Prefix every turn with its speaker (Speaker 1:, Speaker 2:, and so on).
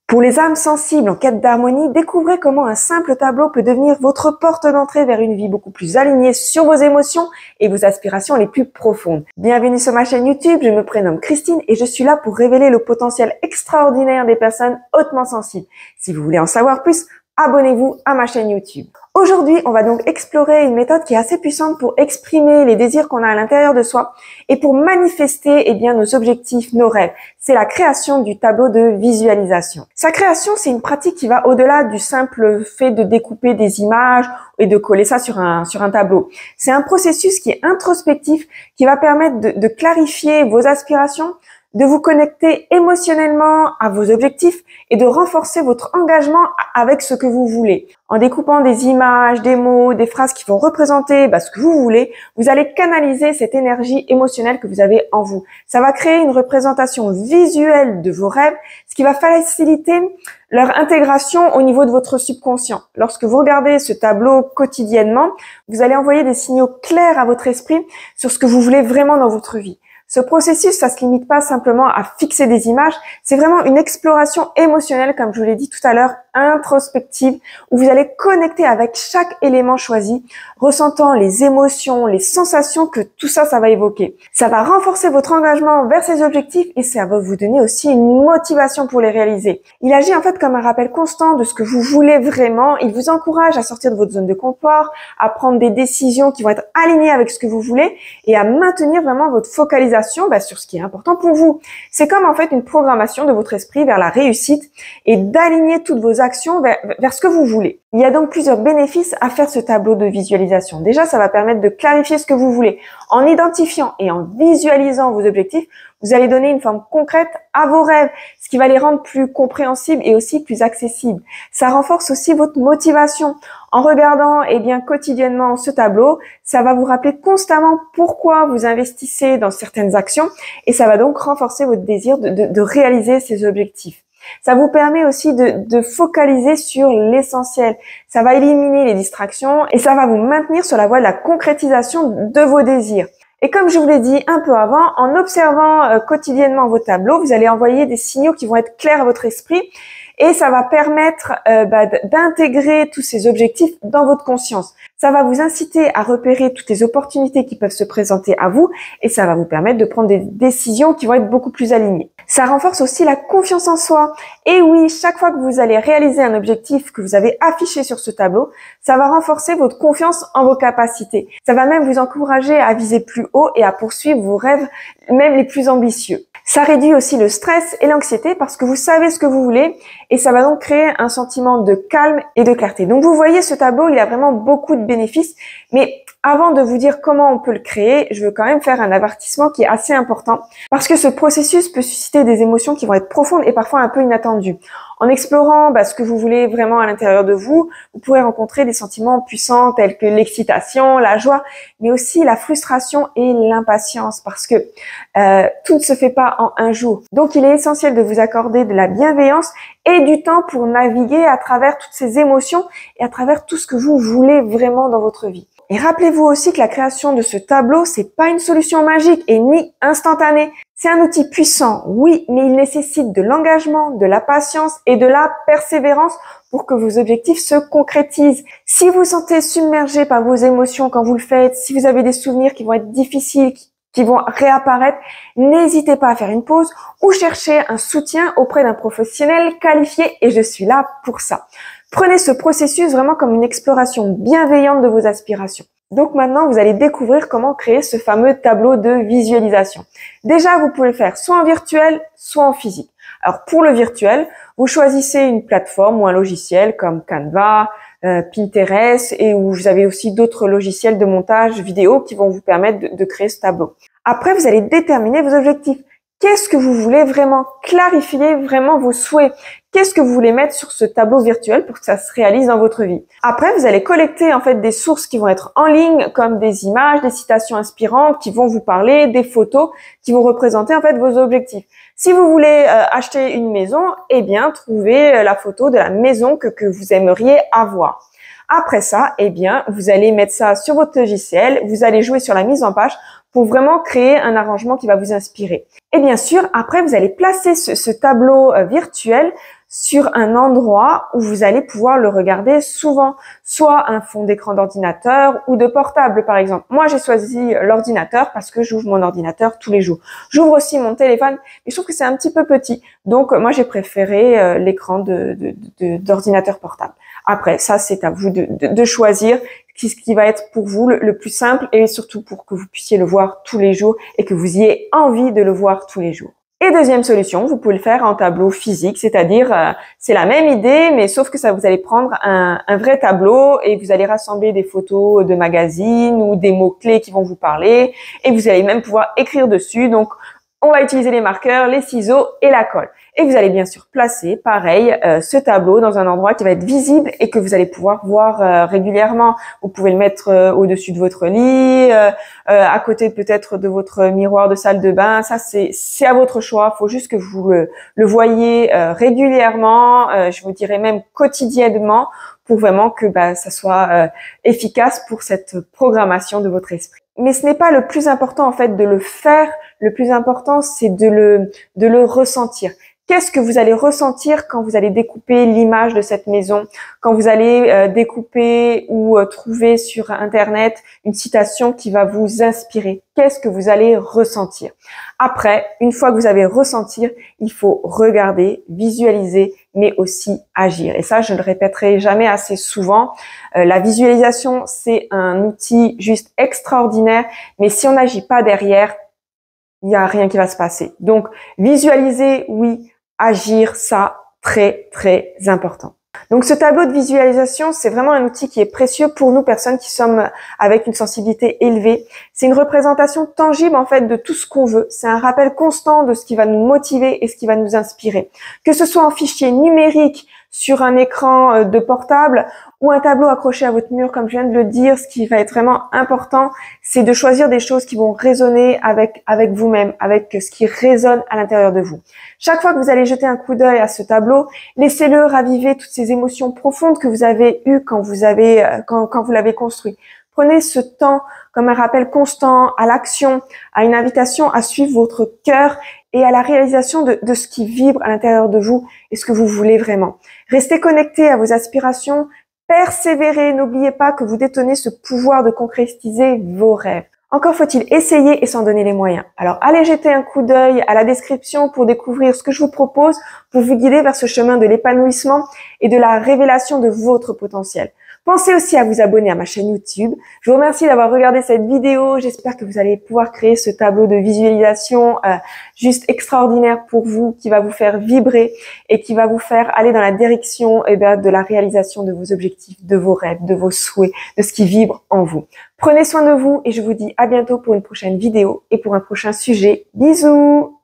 Speaker 1: Pour les âmes sensibles en quête d'harmonie, découvrez comment un simple tableau peut devenir votre porte d'entrée vers une vie beaucoup plus alignée sur vos émotions et vos aspirations les plus profondes. Bienvenue sur ma chaîne YouTube, je me prénomme Christine et je suis là pour révéler le potentiel extraordinaire des personnes hautement sensibles. Si vous voulez en savoir plus, abonnez-vous à ma chaîne YouTube. Aujourd'hui, on va donc explorer une méthode qui est assez puissante pour exprimer les désirs qu'on a à l'intérieur de soi et pour manifester nos objectifs, nos rêves. C'est la création du tableau de visualisation. Sa création, c'est une pratique qui va au-delà du simple fait de découper des images et de coller ça sur un tableau. C'est un processus qui est introspectif, qui va permettre de clarifier vos aspirations, de vous connecter émotionnellement à vos objectifs et de renforcer votre engagement avec ce que vous voulez. En découpant des images, des mots, des phrases qui vont représenter ce que vous voulez, vous allez canaliser cette énergie émotionnelle que vous avez en vous. Ça va créer une représentation visuelle de vos rêves, ce qui va faciliter leur intégration au niveau de votre subconscient. Lorsque vous regardez ce tableau quotidiennement, vous allez envoyer des signaux clairs à votre esprit sur ce que vous voulez vraiment dans votre vie. Ce processus, ça se limite pas simplement à fixer des images, c'est vraiment une exploration émotionnelle, comme je vous l'ai dit tout à l'heure, introspective, où vous allez connecter avec chaque élément choisi, ressentant les émotions, les sensations que tout ça va évoquer. Ça va renforcer votre engagement vers ces objectifs et ça va vous donner aussi une motivation pour les réaliser. Il agit en fait comme un rappel constant de ce que vous voulez vraiment. Il vous encourage à sortir de votre zone de confort, à prendre des décisions qui vont être alignées avec ce que vous voulez et à maintenir vraiment votre focalisation sur ce qui est important pour vous. C'est comme en fait une programmation de votre esprit vers la réussite et d'aligner toutes vos actions vers ce que vous voulez. Il y a donc plusieurs bénéfices à faire ce tableau de visualisation. Déjà, ça va permettre de clarifier ce que vous voulez. En identifiant et en visualisant vos objectifs, vous allez donner une forme concrète à vos rêves, ce qui va les rendre plus compréhensibles et aussi plus accessibles. Ça renforce aussi votre motivation. En regardant quotidiennement ce tableau, ça va vous rappeler constamment pourquoi vous investissez dans certaines actions et ça va donc renforcer votre désir de réaliser ces objectifs. Ça vous permet aussi de focaliser sur l'essentiel. Ça va éliminer les distractions et ça va vous maintenir sur la voie de la concrétisation de vos désirs. Et comme je vous l'ai dit un peu avant, en observant quotidiennement vos tableaux, vous allez envoyer des signaux qui vont être clairs à votre esprit et ça va permettre d'intégrer tous ces objectifs dans votre conscience. Ça va vous inciter à repérer toutes les opportunités qui peuvent se présenter à vous et ça va vous permettre de prendre des décisions qui vont être beaucoup plus alignées. Ça renforce aussi la confiance en soi. Et oui, chaque fois que vous allez réaliser un objectif que vous avez affiché sur ce tableau, ça va renforcer votre confiance en vos capacités. Ça va même vous encourager à viser plus haut et à poursuivre vos rêves, même les plus ambitieux. Ça réduit aussi le stress et l'anxiété parce que vous savez ce que vous voulez et ça va donc créer un sentiment de calme et de clarté. Donc vous voyez, ce tableau, il a vraiment beaucoup de bénéfices. Mais avant de vous dire comment on peut le créer, je veux quand même faire un avertissement qui est assez important parce que ce processus peut susciter des émotions qui vont être profondes et parfois un peu inattendues. En explorant ce que vous voulez vraiment à l'intérieur de vous, vous pourrez rencontrer des sentiments puissants tels que l'excitation, la joie, mais aussi la frustration et l'impatience parce que tout ne se fait pas en un jour. Donc il est essentiel de vous accorder de la bienveillance et du temps pour naviguer à travers toutes ces émotions et à travers tout ce que vous voulez vraiment dans votre vie. Et rappelez-vous aussi que la création de ce tableau, c'est pas une solution magique et ni instantanée. C'est un outil puissant, oui, mais il nécessite de l'engagement, de la patience et de la persévérance pour que vos objectifs se concrétisent. Si vous vous sentez submergé par vos émotions quand vous le faites, si vous avez des souvenirs qui vont être difficiles, qui vont réapparaître, n'hésitez pas à faire une pause ou chercher un soutien auprès d'un professionnel qualifié et je suis là pour ça. Prenez ce processus vraiment comme une exploration bienveillante de vos aspirations. Donc maintenant, vous allez découvrir comment créer ce fameux tableau de visualisation. Déjà, vous pouvez le faire soit en virtuel, soit en physique. Alors pour le virtuel, vous choisissez une plateforme ou un logiciel comme Canva, Pinterest et où vous avez aussi d'autres logiciels de montage vidéo qui vont vous permettre de créer ce tableau. Après, vous allez déterminer vos objectifs. Qu'est-ce que vous voulez vraiment? Clarifier vraiment vos souhaits. Qu'est-ce que vous voulez mettre sur ce tableau virtuel pour que ça se réalise dans votre vie? Après, vous allez collecter en fait des sources qui vont être en ligne, comme des images, des citations inspirantes qui vont vous parler, des photos qui vont représenter en fait vos objectifs. Si vous voulez acheter une maison, trouvez la photo de la maison que vous aimeriez avoir. Après ça, vous allez mettre ça sur votre logiciel, vous allez jouer sur la mise en page pour vraiment créer un arrangement qui va vous inspirer. Et bien sûr, après, vous allez placer ce tableau virtuel sur un endroit où vous allez pouvoir le regarder souvent, soit un fond d'écran d'ordinateur ou de portable par exemple. Moi, j'ai choisi l'ordinateur parce que j'ouvre mon ordinateur tous les jours. J'ouvre aussi mon téléphone, mais je trouve que c'est un petit peu petit. Donc, moi, j'ai préféré l'écran d'ordinateur portable. Après, ça, c'est à vous de choisir ce qui va être pour vous le plus simple et surtout pour que vous puissiez le voir tous les jours et que vous ayez envie de le voir tous les jours. Et deuxième solution, vous pouvez le faire en tableau physique, c'est-à-dire c'est la même idée, mais sauf que ça vous allez prendre un vrai tableau et vous allez rassembler des photos de magazines ou des mots-clés qui vont vous parler et vous allez même pouvoir écrire dessus. Donc, on va utiliser les marqueurs, les ciseaux et la colle. Et vous allez bien sûr placer, pareil, ce tableau dans un endroit qui va être visible et que vous allez pouvoir voir régulièrement. Vous pouvez le mettre au-dessus de votre lit, à côté peut-être de votre miroir de salle de bain. Ça, c'est à votre choix. Il faut juste que vous le voyez régulièrement, je vous dirais même quotidiennement, pour vraiment que ça soit efficace pour cette programmation de votre esprit. Mais ce n'est pas le plus important en fait de le faire. Le plus important, c'est de le ressentir. Qu'est-ce que vous allez ressentir quand vous allez découper l'image de cette maison, quand vous allez découper ou trouver sur Internet une citation qui va vous inspirer? Qu'est-ce que vous allez ressentir? Après, une fois que vous avez ressenti, il faut regarder, visualiser, mais aussi agir. Et ça, je ne le répéterai jamais assez souvent. La visualisation, c'est un outil juste extraordinaire, mais si on n'agit pas derrière, il n'y a rien qui va se passer. Donc, visualiser, oui. Agir, ça, très, très important. Donc, ce tableau de visualisation, c'est vraiment un outil qui est précieux pour nous, personnes qui sommes avec une sensibilité élevée. C'est une représentation tangible, en fait, de tout ce qu'on veut. C'est un rappel constant de ce qui va nous motiver et ce qui va nous inspirer. Que ce soit en fichier numérique, sur un écran de portable ou un tableau accroché à votre mur, comme je viens de le dire, ce qui va être vraiment important, c'est de choisir des choses qui vont résonner avec vous-même, avec ce qui résonne à l'intérieur de vous. Chaque fois que vous allez jeter un coup d'œil à ce tableau, laissez-le raviver toutes ces émotions profondes que vous avez eues quand vous l'avez construit. Prenez ce temps comme un rappel constant à l'action, à une invitation à suivre votre cœur et à la réalisation de ce qui vibre à l'intérieur de vous et ce que vous voulez vraiment. Restez connecté à vos aspirations, persévérez, n'oubliez pas que vous détenez ce pouvoir de concrétiser vos rêves. Encore faut-il essayer et s'en donner les moyens. Alors allez jeter un coup d'œil à la description pour découvrir ce que je vous propose pour vous guider vers ce chemin de l'épanouissement et de la révélation de votre potentiel. Pensez aussi à vous abonner à ma chaîne YouTube. Je vous remercie d'avoir regardé cette vidéo. J'espère que vous allez pouvoir créer ce tableau de visualisation juste extraordinaire pour vous, qui va vous faire vibrer et qui va vous faire aller dans la direction de la réalisation de vos objectifs, de vos rêves, de vos souhaits, de ce qui vibre en vous. Prenez soin de vous et je vous dis à bientôt pour une prochaine vidéo et pour un prochain sujet. Bisous!